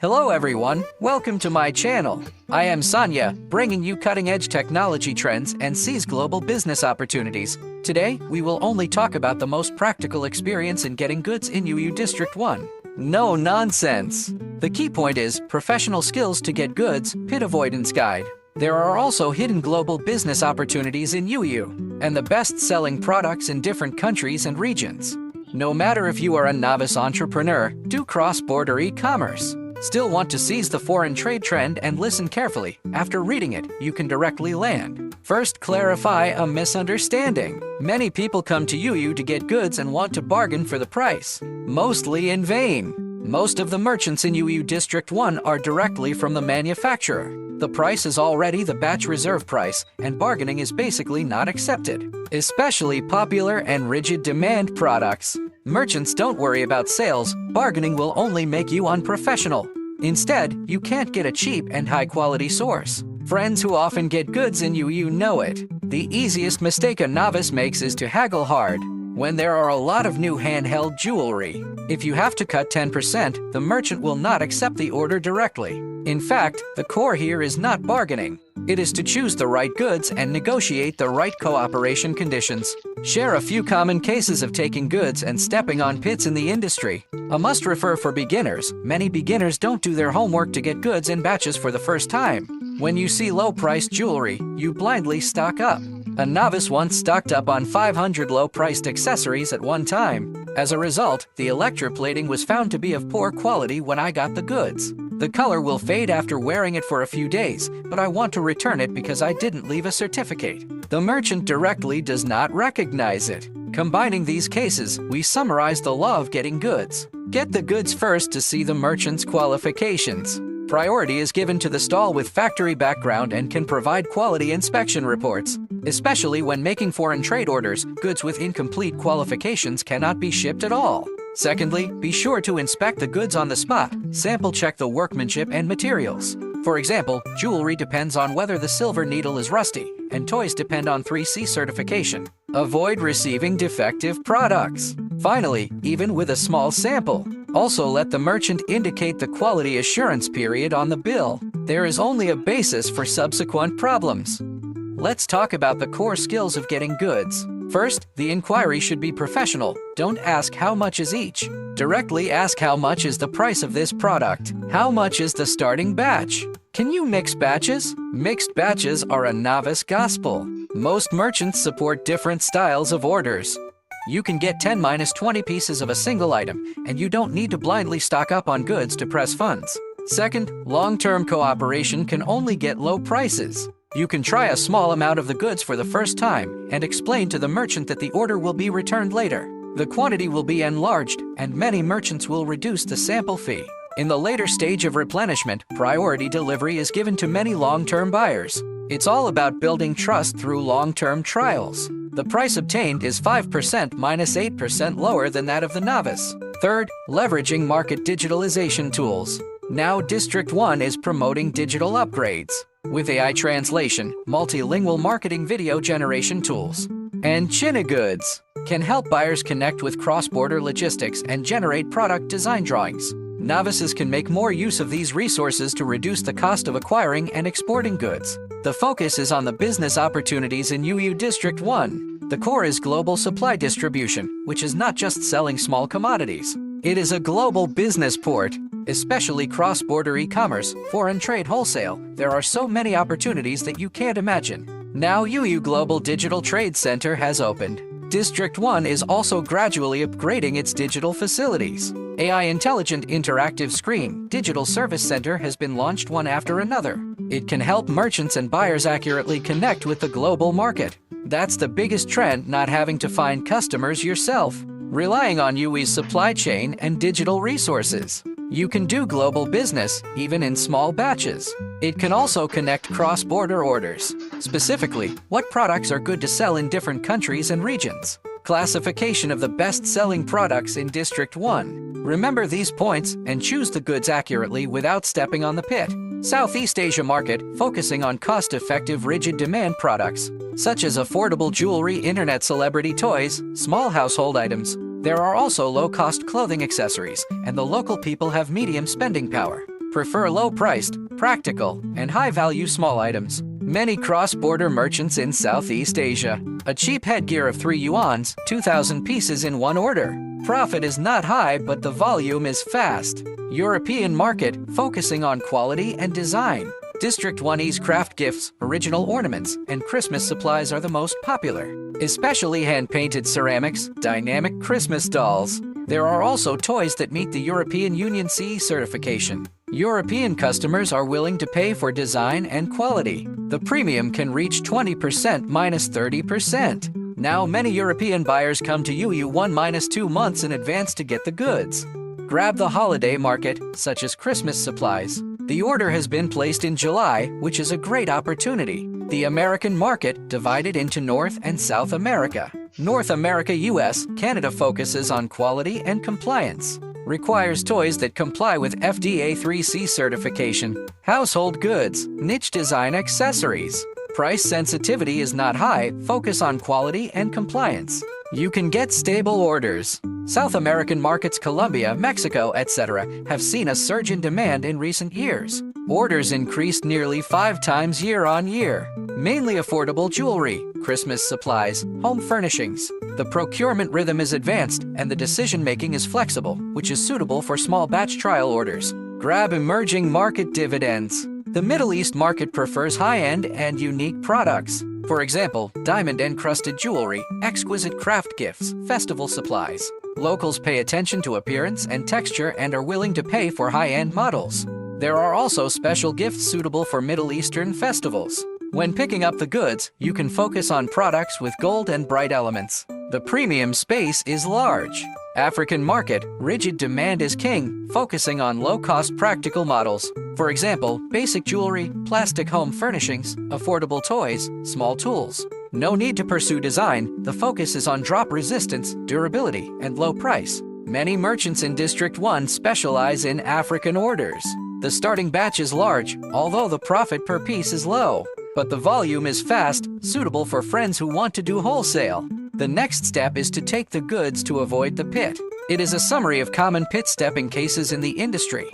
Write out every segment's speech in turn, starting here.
Hello everyone, welcome to my channel. I am Sonia, bringing you cutting-edge technology trends and seize global business opportunities. Today, we will only talk about the most practical experience in getting goods in YIWU District 1. No nonsense! The key point is professional skills to get goods, pit avoidance guide. There are also hidden global business opportunities in YIWU, and the best-selling products in different countries and regions. No matter if you are a novice entrepreneur, do cross-border e-commerce, still want to seize the foreign trade trend and listen carefully, after reading it, you can directly land. First, clarify a misunderstanding. Many people come to YIWU to get goods and want to bargain for the price, mostly in vain. Most of the merchants in YIWU District 1 are directly from the manufacturer. The price is already the batch reserve price, and bargaining is basically not accepted, especially popular and rigid demand products. Merchants don't worry about sales, bargaining will only make you unprofessional. Instead, you can't get a cheap and high-quality source. Friends who often get goods in YIWU know it. The easiest mistake a novice makes is to haggle hard when there are a lot of new handheld jewelry. If you have to cut 10%, the merchant will not accept the order directly. In fact, the core here is not bargaining. It is to choose the right goods and negotiate the right cooperation conditions. Share a few common cases of taking goods and stepping on pits in the industry. A must-refer for beginners. Many beginners don't do their homework to get goods in batches for the first time. When you see low-priced jewelry, you blindly stock up. A novice once stocked up on 500 low-priced accessories at one time. As a result, the electroplating was found to be of poor quality when I got the goods. The color will fade after wearing it for a few days, but I want to return it because I didn't leave a certificate. The merchant directly does not recognize it. Combining these cases, we summarize the law of getting goods. Get the goods first to see the merchant's qualifications. Priority is given to the stall with factory background and can provide quality inspection reports. Especially when making foreign trade orders, goods with incomplete qualifications cannot be shipped at all. Secondly, be sure to inspect the goods on the spot. Sample check the workmanship and materials. For example, jewelry depends on whether the silver needle is rusty, and toys depend on 3C certification. Avoid receiving defective products. Finally, even with a small sample, also let the merchant indicate the quality assurance period on the bill. There is only a basis for subsequent problems. Let's talk about the core skills of getting goods. First, the inquiry should be professional. Don't ask how much is each. Directly ask how much is the price of this product. How much is the starting batch? Can you mix batches? Mixed batches are a novice gospel. Most merchants support different styles of orders. You can get 10-20 pieces of a single item, and you don't need to blindly stock up on goods to press funds. Second, long-term cooperation can only get low prices. You can try a small amount of the goods for the first time and explain to the merchant that the order will be returned later. The quantity will be enlarged, and many merchants will reduce the sample fee. In the later stage of replenishment, priority delivery is given to many long-term buyers. It's all about building trust through long-term trials. The price obtained is 5% minus 8% lower than that of the novice. Third, leveraging market digitalization tools. Now District 1 is promoting digital upgrades with AI translation, multilingual marketing video generation tools, and China goods can help buyers connect with cross-border logistics and generate product design drawings. Novices can make more use of these resources to reduce the cost of acquiring and exporting goods. The focus is on the business opportunities in YIWU District 1. The core is global supply distribution, which is not just selling small commodities. It is a global business port, especially cross-border e-commerce, foreign trade wholesale. There are so many opportunities that you can't imagine. Now YIWU Global Digital Trade Center has opened. District 1 is also gradually upgrading its digital facilities. AI Intelligent Interactive Screen Digital Service Center has been launched one after another. It can help merchants and buyers accurately connect with the global market. That's the biggest trend, not having to find customers yourself, relying on YIWU's supply chain and digital resources. You can do global business, even in small batches. It can also connect cross-border orders. Specifically, what products are good to sell in different countries and regions. Classification of the best-selling products in District 1. Remember these points and choose the goods accurately without stepping on the pit. Southeast Asia market, focusing on cost-effective rigid demand products, such as affordable jewelry, internet celebrity toys, small household items. There are also low-cost clothing accessories, and the local people have medium spending power. prefer low-priced, practical, and high-value small items. Many cross-border merchants in Southeast Asia. A cheap headgear of 3 yuans, 2,000 pieces in one order. Profit is not high, but the volume is fast. European market, focusing on quality and design. District 1E's craft gifts, original ornaments, and Christmas supplies are the most popular, especially hand-painted ceramics, dynamic Christmas dolls. There are also toys that meet the European Union CE certification. European customers are willing to pay for design and quality. The premium can reach 20% minus 30%. Now many European buyers come to YIWU 1-2 months in advance to get the goods. Grab the holiday market, such as Christmas supplies. The order has been placed in July, which is a great opportunity. The American market divided into North and South America. North America, US, Canada focuses on quality and compliance. Requires toys that comply with FDA 3C certification. Household goods, niche design accessories. Price sensitivity is not high, focus on quality and compliance. You can get stable orders. South American markets, Colombia, Mexico, etc., have seen a surge in demand in recent years. Orders increased nearly 5 times year-on-year. Mainly affordable jewelry, Christmas supplies, home furnishings. The procurement rhythm is advanced and the decision-making is flexible, which is suitable for small batch trial orders. Grab emerging market dividends. The Middle East market prefers high-end and unique products. For example, diamond-encrusted jewelry, exquisite craft gifts, festival supplies. Locals pay attention to appearance and texture and are willing to pay for high-end models. There are also special gifts suitable for Middle Eastern festivals. When picking up the goods, you can focus on products with gold and bright elements. The premium space is large. African market, rigid demand is king, focusing on low-cost practical models. For example, basic jewelry, plastic home furnishings, affordable toys, small tools. No need to pursue design, the focus is on drop resistance, durability, and low price. Many merchants in District 1 specialize in African orders. The starting batch is large, although the profit per piece is low. But the volume is fast, suitable for friends who want to do wholesale. The next step is to take the goods to avoid the pit. It is a summary of common pit-stepping cases in the industry.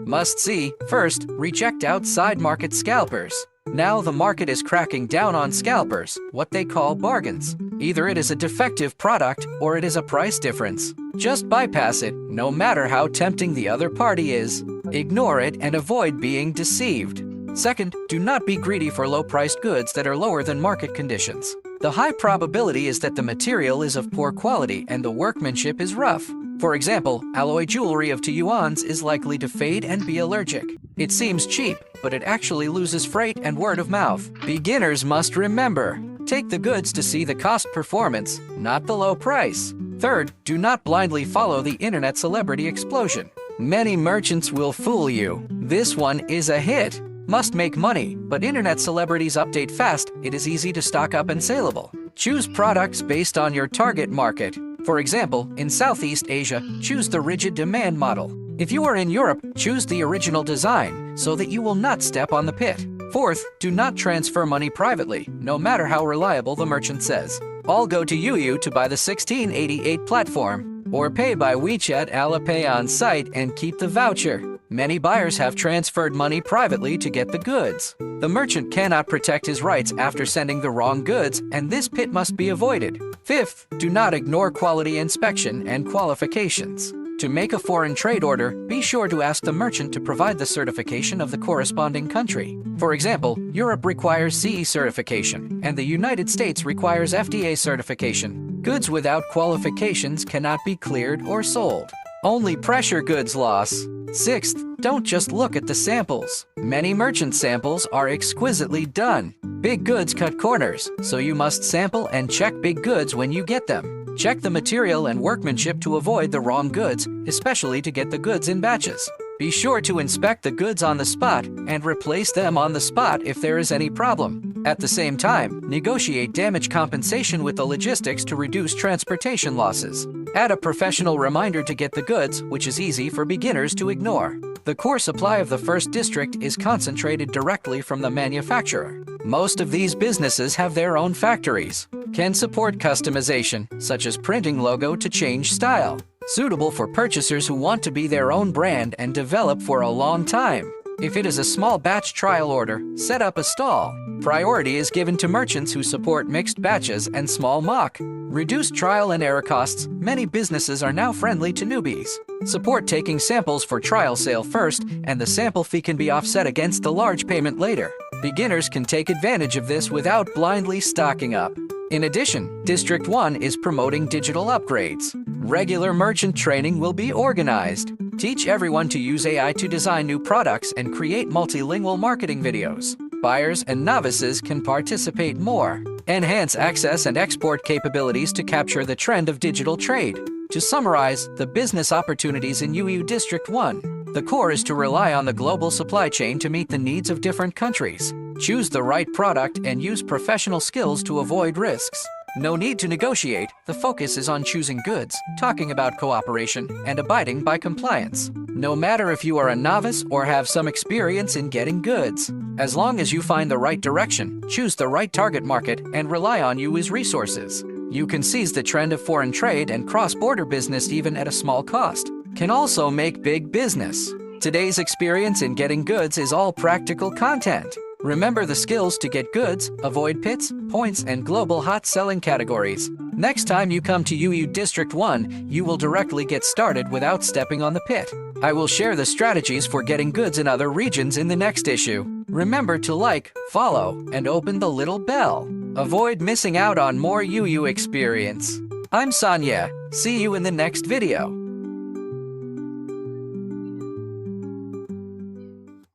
Must see, first, reject outside market scalpers. Now the market is cracking down on scalpers, what they call bargains. Either it is a defective product or it is a price difference. Just bypass it, no matter how tempting the other party is. Ignore it and avoid being deceived. Second, do not be greedy for low-priced goods that are lower than market conditions. The high probability is that the material is of poor quality and the workmanship is rough. For example, alloy jewelry of 2 yuans is likely to fade and be allergic. It seems cheap, but it actually loses freight and word of mouth. Beginners must remember, take the goods to see the cost performance, not the low price. Third, do not blindly follow the internet celebrity explosion. Many merchants will fool you. This one is a hit. Must make money, but internet celebrities update fast, it is easy to stock up and saleable. Choose products based on your target market. For example, in Southeast Asia, choose the rigid demand model. If you are in Europe, choose the original design, so that you will not step on the pit. Fourth, do not transfer money privately, no matter how reliable the merchant says. All go to YIWU to buy the 1688 platform, or pay by WeChat Alipay on site and keep the voucher. Many buyers have transferred money privately to get the goods. The merchant cannot protect his rights after sending the wrong goods, and this pit must be avoided. Fifth, do not ignore quality inspection and qualifications. To make a foreign trade order, be sure to ask the merchant to provide the certification of the corresponding country. For example, Europe requires CE certification, and the United States requires FDA certification. Goods without qualifications cannot be cleared or sold. Only pressure goods loss. Sixth, don't just look at the samples. Many merchant samples are exquisitely done. Big goods cut corners, so you must sample and check big goods when you get them. Check the material and workmanship to avoid the wrong goods, especially to get the goods in batches. Be sure to inspect the goods on the spot and replace them on the spot if there is any problem. At the same time, negotiate damage compensation with the logistics to reduce transportation losses. Add a professional reminder to get the goods, which is easy for beginners to ignore. The core supply of the first district is concentrated directly from the manufacturer. Most of these businesses have their own factories, can support customization, such as printing logo to change style. suitable for purchasers who want to be their own brand and develop for a long time. If it is a small batch trial order, set up a stall. Priority is given to merchants who support mixed batches and small mock. Reduced trial and error costs. Many businesses are now friendly to newbies. Support taking samples for trial sale first, and the sample fee can be offset against the large payment later. Beginners can take advantage of this without blindly stocking up. In addition, District 1 is promoting digital upgrades. Regular merchant training will be organized. Teach everyone to use AI to design new products and create multilingual marketing videos. Buyers and novices can participate more. Enhance access and export capabilities to capture the trend of digital trade. To summarize, the business opportunities in YIWU District 1. The core is to rely on the global supply chain to meet the needs of different countries. Choose the right product and use professional skills to avoid risks. No need to negotiate. The focus is on choosing goods, talking about cooperation, and abiding by compliance. No matter if you are a novice or have some experience in getting goods. As long as you find the right direction, choose the right target market, and rely on YIWU's resources, you can seize the trend of foreign trade and cross-border business even at a small cost. Can also make big business. Today's experience in getting goods is all practical content. Remember the skills to get goods, avoid pits, points, and global hot selling categories. Next time you come to YIWU District 1, you will directly get started without stepping on the pit. I will share the strategies for getting goods in other regions in the next issue. Remember to like, follow, and open the little bell. Avoid missing out on more YIWU experience. I'm Sonia. See you in the next video.